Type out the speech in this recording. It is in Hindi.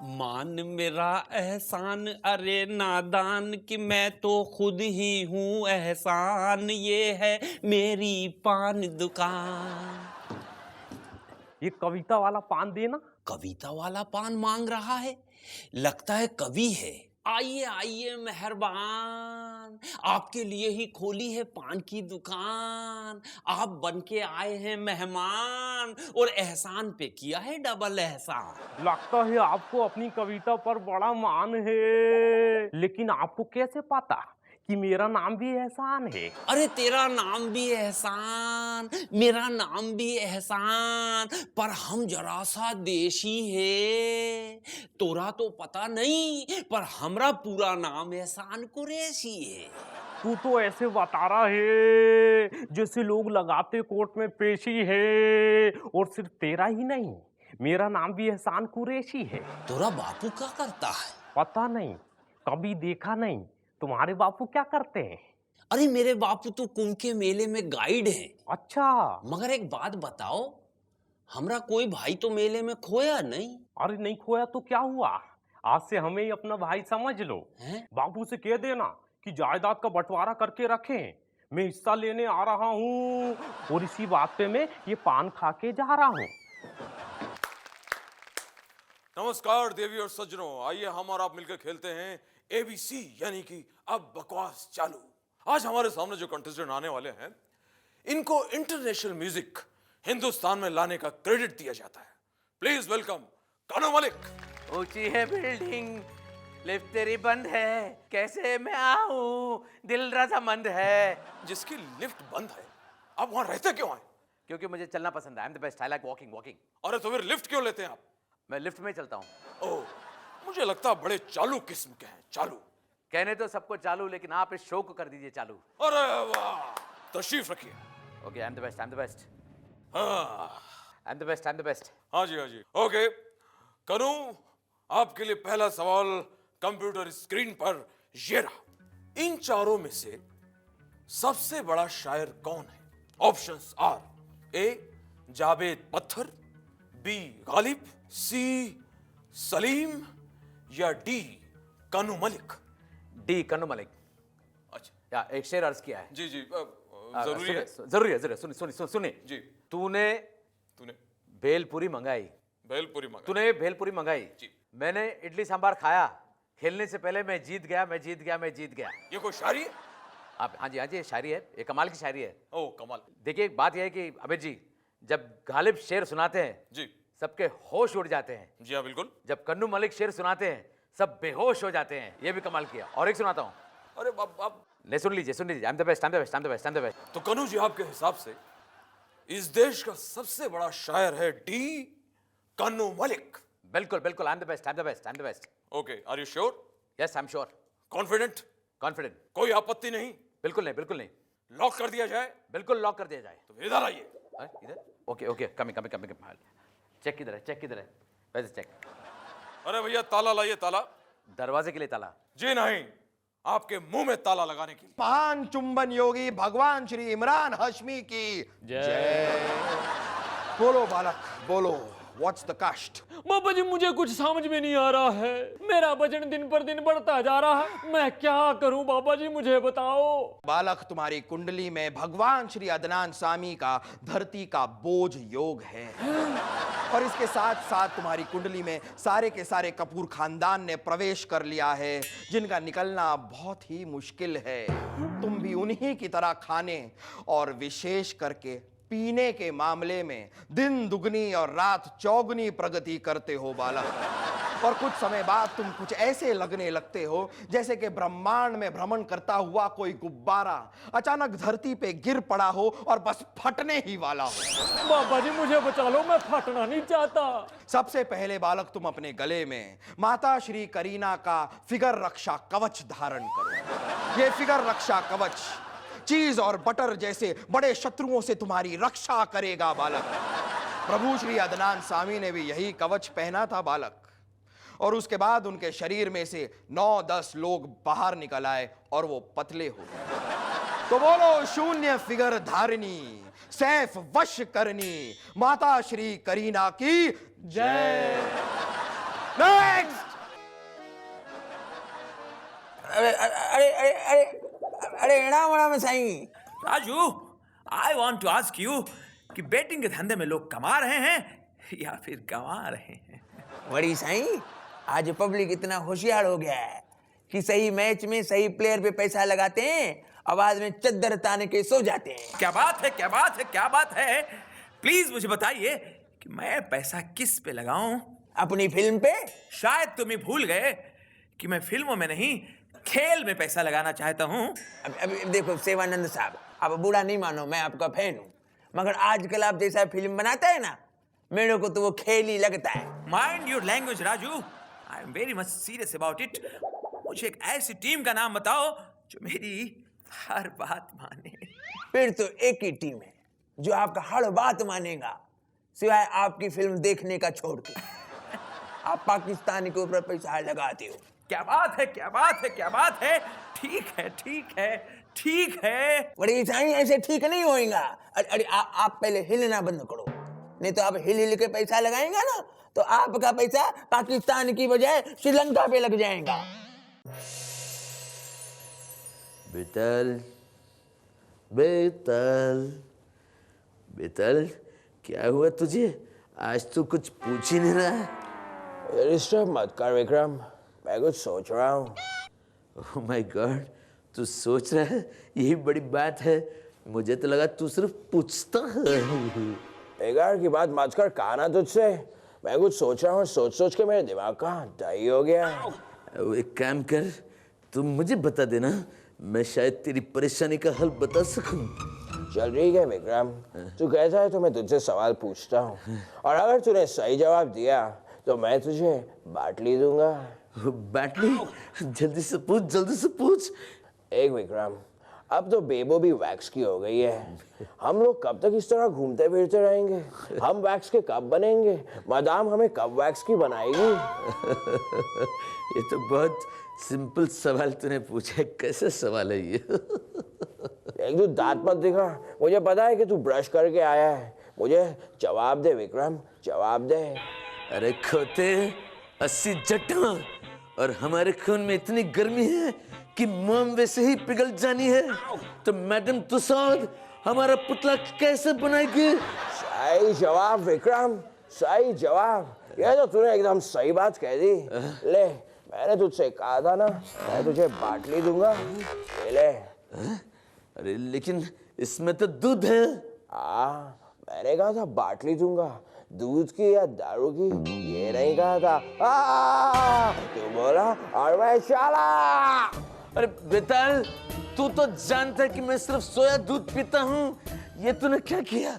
मान मेरा एहसान, अरे नादान कि मैं तो खुद ही हूँ एहसान, ये है मेरी पान दुकान। ये कविता वाला पान देना। कविता वाला पान मांग रहा है, लगता है कवि है। आइए आइए मेहरबान, आपके लिए ही खोली है पान की दुकान। आप बन के आए हैं मेहमान और एहसान पे किया है डबल एहसान। लगता है आपको अपनी कविता पर बड़ा मान है, लेकिन आपको कैसे पता कि मेरा नाम भी एहसान है? अरे तेरा नाम भी एहसान, मेरा नाम भी एहसान, पर हम जरा सा देशी है। तोरा तो पता नहीं, पर हमरा पूरा नाम एहसान कुरैशी है। तू तो ऐसे बता रहा है जैसे लोग लगाते कोर्ट में पेशी है। और सिर्फ तेरा ही नहीं, मेरा नाम भी एहसान कुरैशी है। तोरा बापू क्या करता है? पता नहीं, कभी देखा नहीं। तुम्हारे बापू क्या करते हैं? अरे मेरे बापू तो कुंभ के मेले में गाइड हैं। अच्छा। मगर एक बात बताओ, हमरा कोई भाई तो मेले में खोया नहीं। अरे नहीं खोया तो क्या हुआ, आज से हमें ही अपना भाई समझ लो। हैं? बाबू से कह देना कि जायदाद का बंटवारा करके रखें, मैं हिस्सा लेने आ रहा हूँ। और इसी बात पे मैं ये पान खा के जा रहा हूँ। नमस्कार देवी और सज्जनों, आइए हम और आप मिलकर खेलते हैं एबीसी, यानी कि अब बकवास चालू। आज हमारे सामने जो कंटेस्टेंट आने वाले हैं, इनको इंटरनेशनल म्यूजिक हिंदुस्तान में लाने का क्रेडिट दिया जाता है। प्लीज वेलकम कानू मलिक। ऊंची है बिल्डिंग, लिफ्ट तेरी बंद है, कैसे मैं आऊं, दिल रजामंद है। जिसकी लिफ्ट बंद है, आप वहां रहते क्यों हैं? क्योंकि मुझे चलना पसंद है। आई am the best, I like walking. अरे तो फिर लिफ्ट क्यों लेते हैं आप? मैं लिफ्ट में चलता हूँ। ओह, मुझे लगता है बड़े चालू किस्म के हैं। चालू कहने तो सबको चालू, लेकिन आप इस शो को कर दीजिए चालू। अरे वाह, तशरीफ रखिए। Okay, I am the best, I am the best, हाँ I am the best, I am the best. हाँ जी ओके। करूं आपके लिए पहला सवाल कंप्यूटर स्क्रीन पर ये रहा। इन चारों में से सबसे बड़ा शायर कौन है? ऑप्शंस आर: ए जावेद पत्थर, बी गालिब, सी सलीम, या डी कानू मलिक। डी कन्नू मलिक। अच्छा या एक शेर अर्ज किया है। जी जरूरी है। जरूरी है। सुनिए जी। तूने भेलपुरी मंगाई, भेलपुरी मंगा। तूने भेलपुरी मंगाई, जी। मैंने इडली सांबार खाया, खेलने से पहले मैं जीत गया। ये कोई शायरी है? आप हाँ जी शायरी है, ये कमाल की शायरी है। ओ कमाल। देखिए बात यह है कि अबेद जी, जब गालिब शेर सुनाते हैं जी सबके होश उड़ जाते हैं। जी हाँ बिल्कुल। जब कन्नू मलिक शेर सुनाते हैं सब बेहोश हो जाते हैं। ये भी कमाल किया। और एक सुनाता हूँ, अरे बाप। ले सुन लीजिए। आई एम द बेस्ट। तो कन्नू जी, आपके हिसाब से इस देश का सबसे बड़ा शायर है डी कानू मलिक? बिल्कुल I am the best. Okay, are you sure? Yes I am sure, confident? Confident. कोई आपत्ति नहीं? बिल्कुल नहीं। लॉक कर दिया जाए? बिल्कुल लॉक कर दिया जाए। तो इधर आइए। इधर? Okay coming. चेक किधर है? वैसे चेक। अरे भैया ताला लाइए, ताला। दरवाजे के लिए ताला? जी नहीं, आपके मुंह में ताला लगाने के लिए। महान चुंबन योगी भगवान श्री इमरान हाशमी की जय। बोलो बालक बोलो, व्हाट्स द कास्ट? बाबा जी मुझे कुछ समझ में नहीं आ रहा है, मेरा वजन दिन पर दिन बढ़ता जा रहा है, मैं क्या करूं बाबा जी मुझे बताओ। बालक, तुम्हारी कुंडली में भगवान श्री अदनान सामी का धरती का बोझ योग है, और इसके साथ साथ तुम्हारी कुंडली में सारे के सारे कपूर खानदान ने प्रवेश कर लिया है, जिनका निकलना बहुत ही मुश्किल है। तुम भी उन्हीं की तरह खाने और विशेष करके पीने के मामले में दिन दुगनी और रात चौगुनी प्रगति करते हो बालक। और कुछ समय बाद तुम कुछ ऐसे लगने लगते हो जैसे कि ब्रह्मांड में भ्रमण करता हुआ कोई गुब्बारा अचानक धरती पे गिर पड़ा हो और बस फटने ही वाला हो। बाबा जी मुझे बचा लो, मैं फटना नहीं चाहता। सबसे पहले बालक, तुम अपने गले में माता श्री करीना का फिगर रक्षा कवच धारण करो। ये फिगर रक्षा कवच चीज और बटर जैसे बड़े शत्रुओं से तुम्हारी रक्षा करेगा बालक। प्रभु श्री अदनान सामी ने भी यही कवच पहना था बालक, और उसके बाद उनके शरीर में से 9-10 लोग बाहर निकल आए और वो पतले हो गए। तो बोलो शून्य फिगर धारिणी, सैफ वश करनी माता श्री करीना की जय। नेक्स्ट। अरे अरे अरे अरे अरे एड़ा मड़ा में Sai. Raju, I want to ask you कि बैटिंग के धंधे में लोग कमा रहे हैं या फिर गंवा रहे हैं? बड़ी साईं, आज पब्लिक इतना होशियार हो गया है कि सही मैच में सही प्लेयर पे पैसा लगाते हैं, आवाज में चद्दर ताने के सो जाते हैं। क्या बात है, क्या बात है, क्या बात है? प्लीज मुझे बताइए कि मैं पैसा किस पे लगाऊं? अपनी फिल्म पे। शायद तुम ही भूल गए कि मैं फिल्मों में नहीं, खेल में पैसा लगाना चाहता हूं। अब देखो सेवानंद साहब, आप बुरा नहीं मानो, मैं आपका फैन हूँ, मगर आजकल आप जैसा फिल्म बनाते हैं ना, मेरे को तो वो खेल ही लगता है। Mind your language Raju, I am very much serious about it. मुझे एक ऐसी टीम का नाम बताओ जो मेरी हर बात माने। फिर तो एक ही टीम है जो आपका हर बात मानेगा, सिवाय आपकी फिल्म देखने का छोड़ के। आप पाकिस्तान के ऊपर पैसा लगाते हो। क्या बात है, क्या बात है, क्या बात है? ठीक है, ठीक है, ठीक है। बड़ी साईं, ऐसे ठीक नहीं होएगा। अरे आप पहले हिलना बंद करो, नहीं तो आप हिल के पैसा लगाएंगा ना, तो आपका पैसा पाकिस्तान की बजाय श्रीलंका पे लग जाएगा। बेताल, बेताल, बेताल, क्या हुआ तुझे? आज तो कुछ पूछ ही नहीं रहा है। डिस्टर्ब मत कर विक्रम, मैं कुछ सोच रहा हूँ। ओह माय गॉड, तू सोच रहा है? यही बड़ी बात है। मुझे तो लगा तू सिर्फ पूछता है। बेकार की बात मत कर, कहा ना तुझसे मैं कुछ सोच रहा हूँ, सोच सोच के मेरे दिमाग का दही हो गया। एक काम कर, तुम मुझे बता देना, मैं शायद तेरी परेशानी का हल बता सकूं। चल ठीक है विक्रम, तू कहता है तो मैं तुझसे सवाल पूछता हूँ, और अगर तूने सही जवाब दिया तो मैं तुझे बाटली दूंगा। बाटली? जल्दी से पूछ, जल्दी से पूछ। एक विक्रम, अब तो बेबो भी वैक्स की हो गई है, हम लोग कब तक इस तरह घूमते फिरते रहेंगे? हम वैक्स के कब बनेंगे? मदाम हमें कब वैक्स की बनाएगी? ये तो बहुत सिंपल सवाल तूने पूछा है। कैसा सवाल है ये? एक तू दांत मत दिखा, मुझे पता है कि तू ब्रश करके आया है। मुझे जवाब दे विक्रम, जवाब दे। अरे खोते, 80 जट्टा और हमारे खून में इतनी गर्मी है कि मोम वैसे ही पिघल जानी है, तो मैडम तुसाद हमारा पुतला कैसे बनाएगी? सही जवाब विक्रम, सही जवाब। ये तो तूने एकदम सही बात कह दी। ले, मैंने तुझसे कहा था ना, मैं तुझे बाटली दूंगा, ले। अरे लेकिन इसमें तो दूध है। मैंने कहा था बाटली दूंगा, दूध की या दारू की ये नहीं कहा था। तू बोला और मैं चला। अरे बेताल, तू तो जानता है कि मैं सिर्फ सोया दूध पीता हूँ। ये तूने क्या किया?